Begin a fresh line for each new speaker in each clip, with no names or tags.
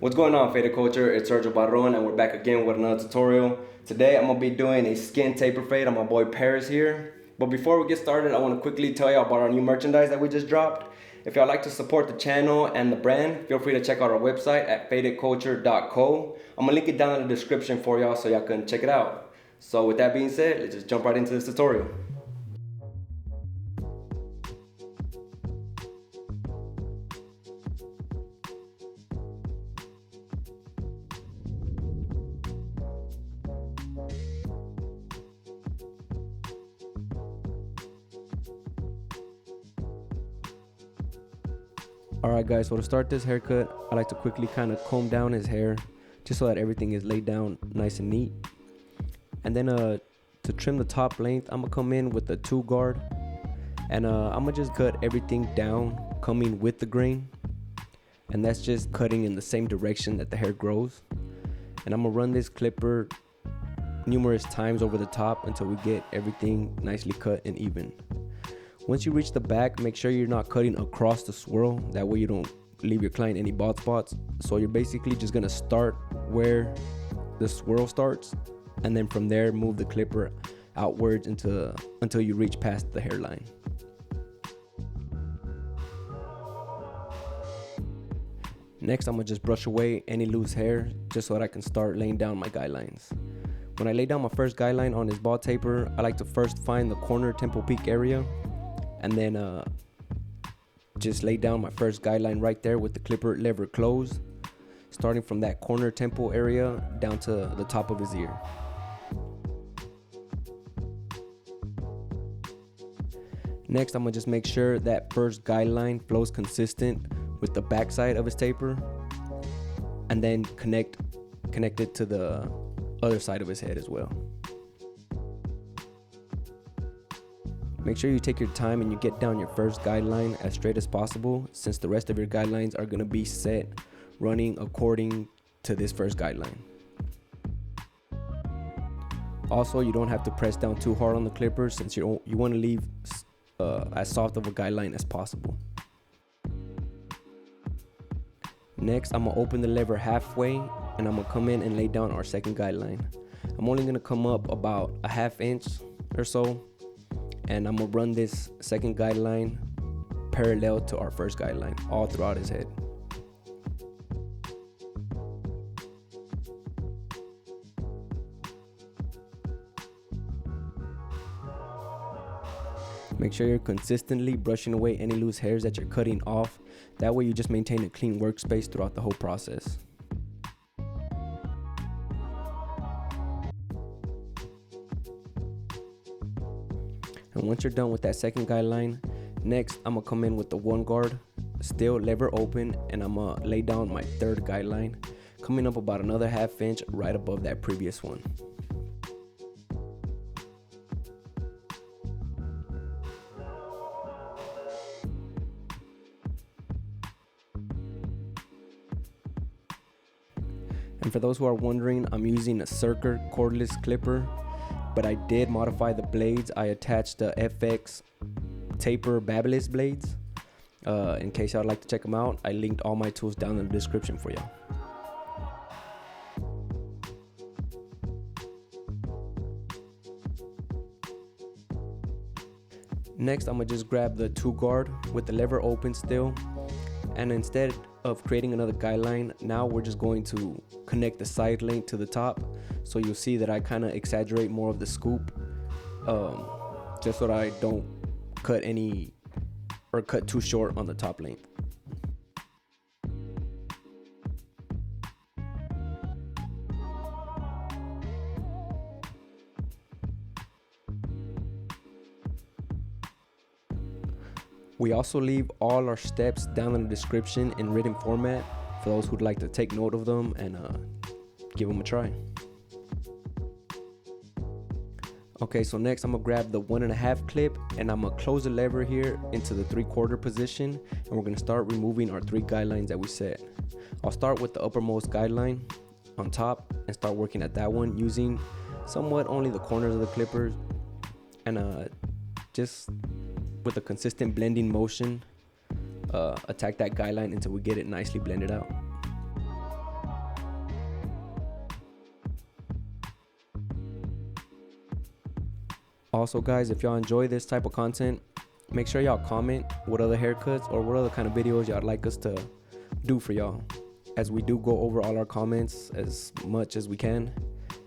What's going on, Faded Culture? It's Sergio Barron and we're back again with another tutorial. Today I'm going to be doing a skin taper fade on my boy Paris here. But before we get started, I want to quickly tell y'all about our new merchandise that we just dropped. If y'all like to support the channel and the brand, feel free to check out our website at fadedculture.co. I'm going to link it down in the description for y'all so y'all can check it out. So with that being said, let's just jump right into this tutorial. Alright guys, so to start this haircut, I like to quickly kind of comb down his hair just so that everything is laid down nice and neat. And then to trim the top length, I'm going to come in with the 2 guard. And I'm going to just cut everything down coming with the grain. And that's just cutting in the same direction that the hair grows. And I'm going to run this clipper numerous times over the top until we get everything nicely cut and even. Once you reach the back, make sure you're not cutting across the swirl. That way you don't leave your client any bald spots. So you're basically just gonna start where the swirl starts, and then from there move the clipper outwards until you reach past the hairline. Next, I'm gonna just brush away any loose hair just so that I can start laying down my guidelines. When I lay down my first guideline on this bald taper, I like to first find the corner temple peak area, and then just lay down my first guideline right there with the clipper lever closed, starting from that corner temple area down to the top of his ear. Next, I'm gonna just make sure that first guideline flows consistent with the back side of his taper, and then connect it to the other side of his head as well. Make sure you take your time and you get down your first guideline as straight as possible, since the rest of your guidelines are going to be set running according to this first guideline. Also, you don't have to press down too hard on the clipper, since you want to leave as soft of a guideline as possible. Next, I'm going to open the lever halfway and I'm going to come in and lay down our second guideline. I'm only going to come up about a ½ inch or so, and I'm gonna run this second guideline parallel to our first guideline all throughout his head. Make sure you're consistently brushing away any loose hairs that you're cutting off. That way you just maintain a clean workspace throughout the whole process. And once you're done with that second guideline, next I'm gonna come in with the 1 guard, still lever open, and I'm gonna lay down my third guideline, coming up about another ½ inch right above that previous one. And for those who are wondering, I'm using a Circa cordless clipper, but I did modify the blades. I attached the FX taper Babyliss blades. In case y'all like to check them out, I linked all my tools down in the description for y'all. Next, I'm gonna just grab the 2 guard with the lever open still, and instead of creating another guideline, now we're just going to connect the side length to the top. So you'll see that I kind of exaggerate more of the scoop, just so that I don't cut cut too short on the top length. We also leave all our steps down in the description in written format for those who'd like to take note of them and give them a try. Okay, so next I'm gonna grab the 1½ clip and I'm gonna close the lever here into the 3/4 position, and we're gonna start removing our 3 guidelines that we set. I'll start with the uppermost guideline on top and start working at that one using somewhat only the corners of the clippers, and just with a consistent blending motion, attack that guideline until we get it nicely blended out. Also guys, if y'all enjoy this type of content, make sure y'all comment what other haircuts or what other kind of videos y'all like us to do for y'all, as we do go over all our comments as much as we can.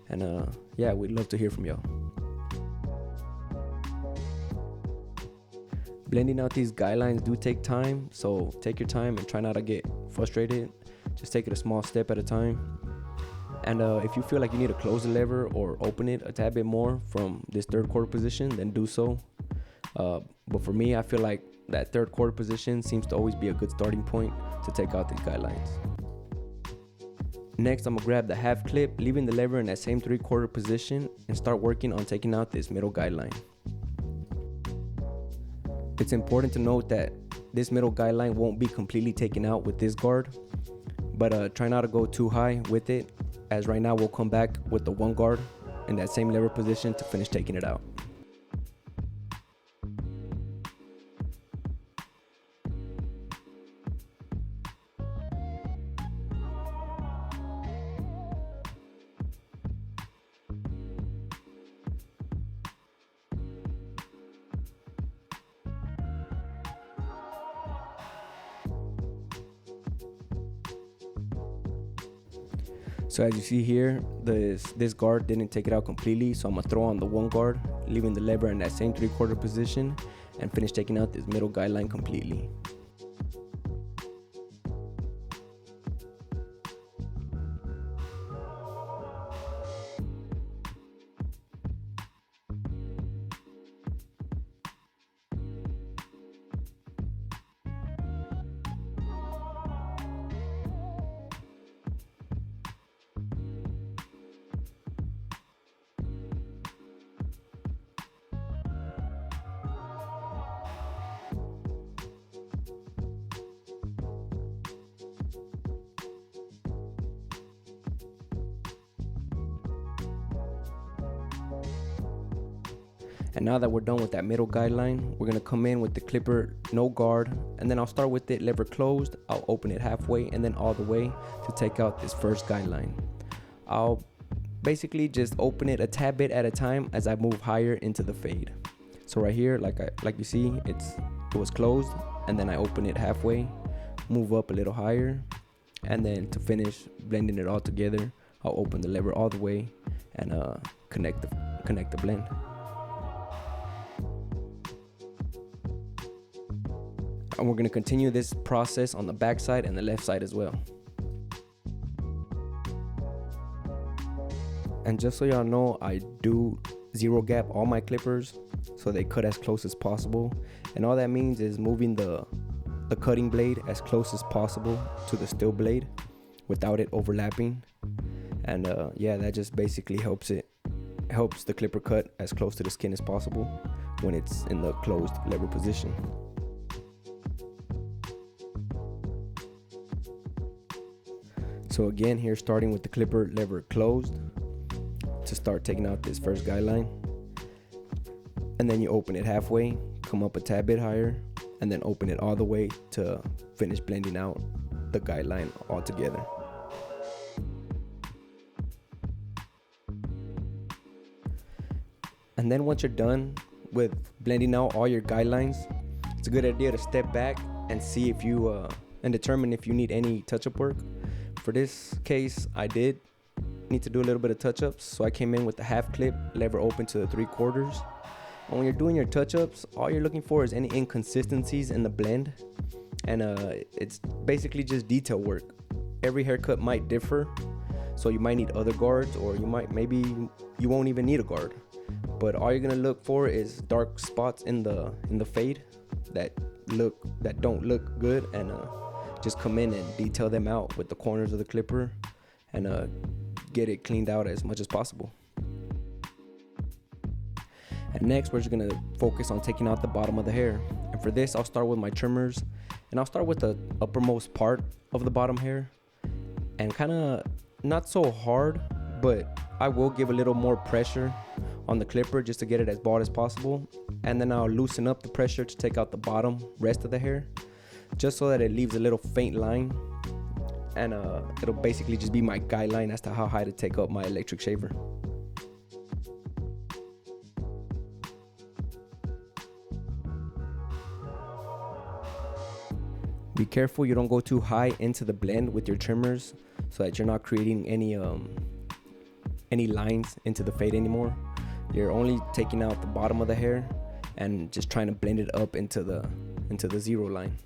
And yeah, we'd love to hear from y'all. Blending out these guidelines do take time, so take your time and try not to get frustrated. Just take it a small step at a time. And if you feel like you need to close the lever or open it a tad bit more from this third quarter position, then do so. But for me, I feel like that third quarter position seems to always be a good starting point to take out these guidelines. Next, I'm gonna grab the half clip, leaving the lever in that same 3/4 position, and start working on taking out this middle guideline. It's important to note that this middle guideline won't be completely taken out with this guard, but try not to go too high with it, as right now we'll come back with the one guard in that same lever position to finish taking it out. So as you see here, this guard didn't take it out completely, so I'm gonna throw on the one guard, leaving the lever in that same 3/4 position, and finish taking out this middle guideline completely. And now that we're done with that middle guideline, we're gonna come in with the clipper no guard, and then I'll start with it lever closed. I'll open it halfway and then all the way to take out this first guideline. I'll basically just open it a tad bit at a time as I move higher into the fade. So right here, like you see, it was closed, and then I open it halfway, move up a little higher, and then to finish blending it all together, I'll open the lever all the way and connect the blend. And we're gonna continue this process on the back side and the left side as well. And just so y'all know, I do zero gap all my clippers so they cut as close as possible. And all that means is moving the cutting blade as close as possible to the steel blade without it overlapping. And yeah, that just basically helps the clipper cut as close to the skin as possible when it's in the closed lever position. So again, here starting with the clipper lever closed to start taking out this first guideline, and then you open it halfway, come up a tad bit higher, and then open it all the way to finish blending out the guideline all together. And then once you're done with blending out all your guidelines, it's a good idea to step back and see if you and determine if you need any touch-up work. For this case, I did need to do a little bit of touch-ups, so I came in with the half clip, lever open to the 3/4. And when you're doing your touch-ups, all you're looking for is any inconsistencies in the blend, and it's basically just detail work. Every haircut might differ, so you might need other guards, or maybe you won't even need a guard. But all you're gonna look for is dark spots in the fade that don't look good, and just come in and detail them out with the corners of the clipper and get it cleaned out as much as possible. And next, we're just gonna focus on taking out the bottom of the hair. And for this, I'll start with my trimmers, and I'll start with the uppermost part of the bottom hair, and kind of not so hard, but I will give a little more pressure on the clipper just to get it as bald as possible. And then I'll loosen up the pressure to take out the bottom rest of the hair, just so that it leaves a little faint line, and it'll basically just be my guideline as to how high to take up my electric shaver. Be careful you don't go too high into the blend with your trimmers so that you're not creating any lines into the fade anymore. You're only taking out the bottom of the hair and just trying to blend it up into the zero line.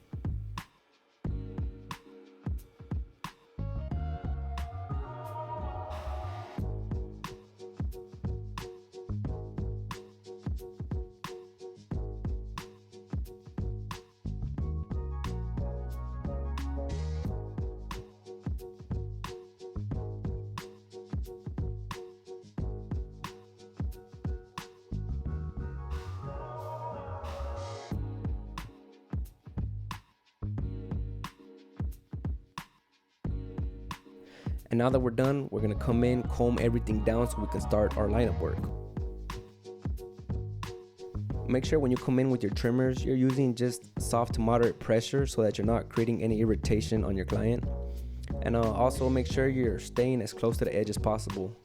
And now that we're done, we're gonna come in, comb everything down so we can start our lineup work. Make sure when you come in with your trimmers, you're using just soft to moderate pressure so that you're not creating any irritation on your client. And also make sure you're staying as close to the edge as possible.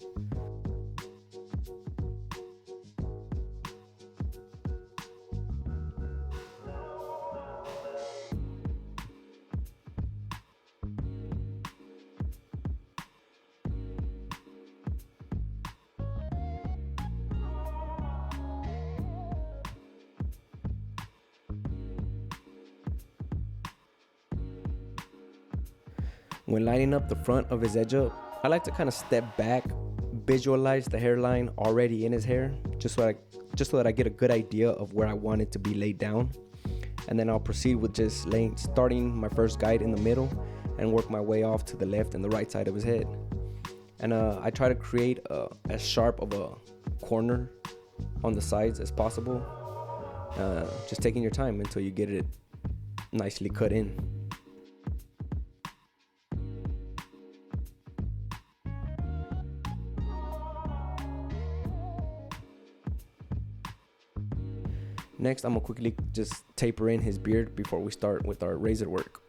When lining up the front of his edge up, I like to kind of step back, visualize the hairline already in his hair, just so that I get a good idea of where I want it to be laid down. And then I'll proceed with just starting my first guide in the middle and work my way off to the left and the right side of his head. And I try to create as sharp of a corner on the sides as possible, just taking your time until you get it nicely cut in. Next, I'm gonna quickly just taper in his beard before we start with our razor work.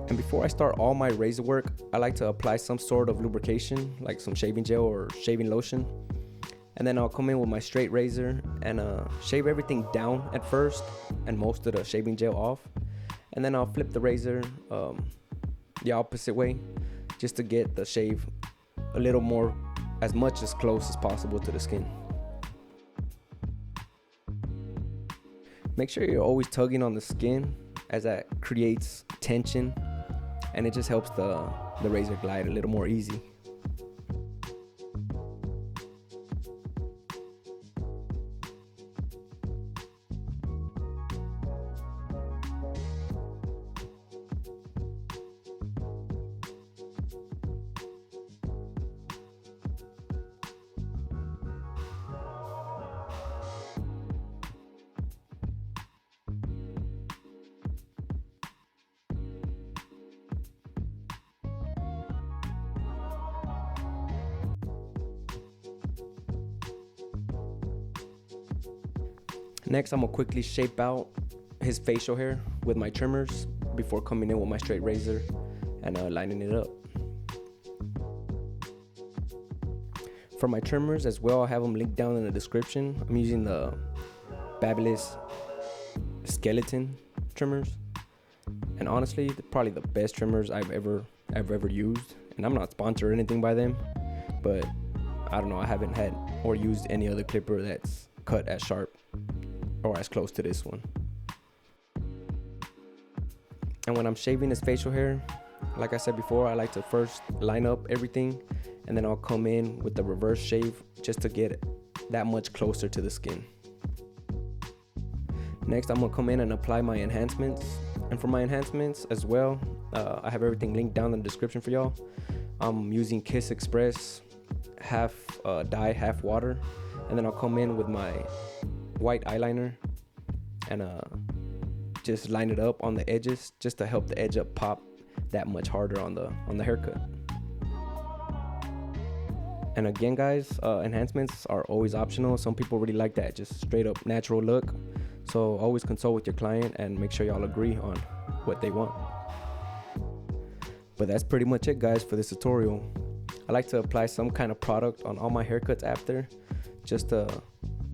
And before I start all my razor work, I like to apply some sort of lubrication, like some shaving gel or shaving lotion. And then I'll come in with my straight razor and shave everything down at first and most of the shaving gel off. And then I'll flip the razor the opposite way just to get the shave a little more, as much as close as possible to the skin. Make sure you're always tugging on the skin, as that creates tension and it just helps the razor glide a little more easy. Next, I'm gonna quickly shape out his facial hair with my trimmers before coming in with my straight razor and lining it up. For my trimmers as well, I have them linked down in the description. I'm using the Fabulous skeleton trimmers, and honestly, they're probably the best trimmers I've ever used. And I'm not sponsored or anything by them, but I don't know, I haven't had or used any other clipper that's cut as sharp or as close to this one. And when I'm shaving his facial hair, like I said before, I like to first line up everything, and then I'll come in with the reverse shave just to get that much closer to the skin. Next, I'm gonna come in and apply my enhancements. And for my enhancements as well, I have everything linked down in the description for y'all. I'm using Kiss Express, half dye, half water. And then I'll come in with my white eyeliner and just line it up on the edges just to help the edge up pop that much harder on the haircut. And again, guys, enhancements are always optional. Some people really like that just straight up natural look. So always consult with your client and make sure y'all agree on what they want. But that's pretty much it, guys, for this tutorial. I like to apply some kind of product on all my haircuts after, just to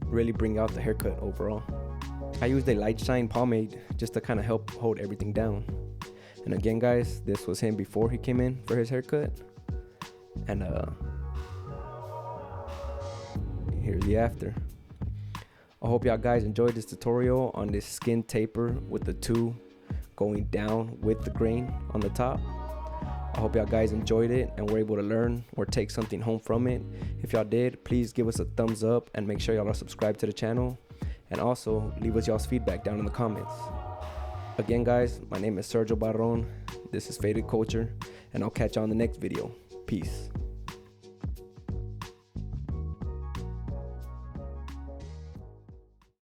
really bring out the haircut overall. I used a light shine pomade just to kind of help hold everything down. And again, guys, this was him before he came in for his haircut. And here's the after. I hope y'all guys enjoyed this tutorial on this skin taper with the two going down with the grain on the top. I hope y'all guys enjoyed it and were able to learn or take something home from it. If y'all did, please give us a thumbs up and make sure y'all are subscribed to the channel. And also leave us y'all's feedback down in the comments. Again, guys, my name is Sergio Barron. This is Faded Culture, and I'll catch you on the next video. Peace.